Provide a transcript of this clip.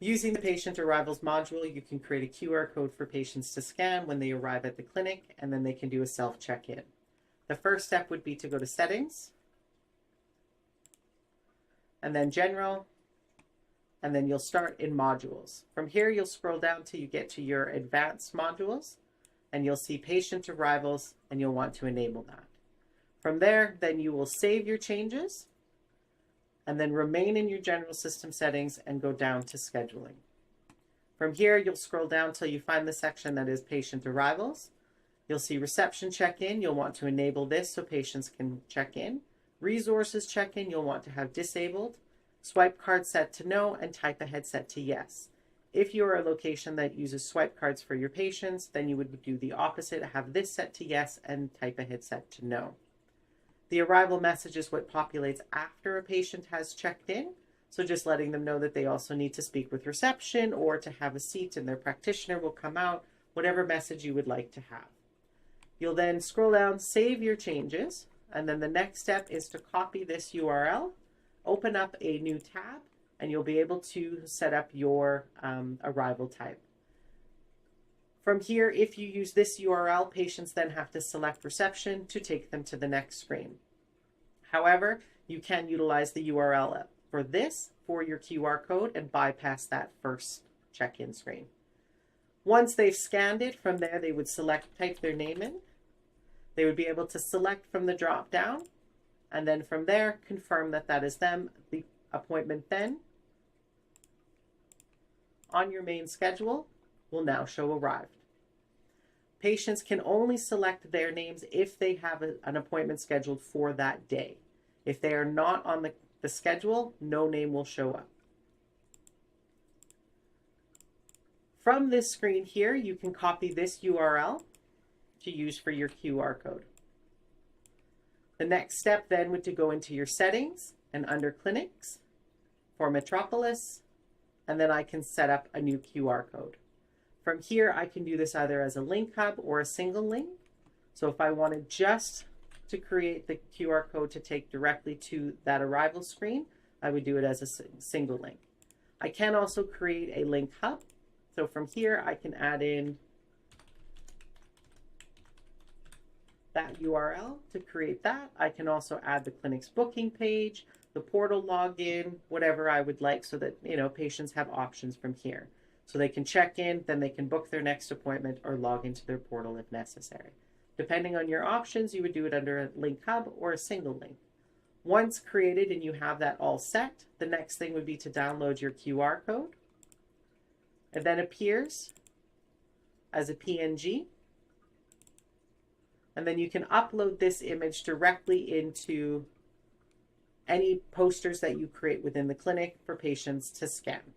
Using the patient arrivals module, you can create a QR code for patients to scan when they arrive at the clinic, and then they can do a self-check-in. The first step would be to go to Settings, and then General, and then you'll start in Modules. From here, you'll scroll down till you get to your Advanced Modules, and you'll see Patient Arrivals, and you'll want to enable that. From there, then you will save your changes, and then remain in your general system settings and go down to scheduling. From here, you'll scroll down till you find the section that is patient arrivals. You'll see reception check-in. You'll want to enable this so patients can check in. Resources check-in, you'll want to have disabled. Swipe card set to no and type ahead set to yes. If you're a location that uses swipe cards for your patients, then you would do the opposite, have this set to yes and type ahead set to no. The arrival message is what populates after a patient has checked in. So just letting them know that they also need to speak with reception or to have a seat and their practitioner will come out, whatever message you would like to have. You'll then scroll down, save your changes, and then the next step is to copy this URL, open up a new tab, and you'll be able to set up your arrival type. From here, if you use this URL, patients then have to select reception to take them to the next screen. However, you can utilize the URL for this for your QR code and bypass that first check-in screen. Once they've scanned it, from there they would type their name in. They would be able to select from the drop down, and then from there confirm that that is them. The appointment then on your main schedule will now show arrived. Patients can only select their names if they have an appointment scheduled for that day. If they are not on the schedule, no name will show up. From this screen here, you can copy this URL to use for your QR code. The next step then would to go into your settings and under clinics for Metropolis, and then I can set up a new QR code. From here, I can do this either as a link hub or a single link. So if I wanted just to create the QR code to take directly to that arrival screen, I would do it as a single link. I can also create a link hub. So from here, I can add in that URL to create that. I can also add the clinic's booking page, the portal login, whatever I would like, so that patients have options from here. So they can check in, then they can book their next appointment or log into their portal if necessary. Depending on your options, you would do it under a link hub or a single link. Once created and you have that all set, the next thing would be to download your QR code. It then appears as a PNG. And then you can upload this image directly into any posters that you create within the clinic for patients to scan.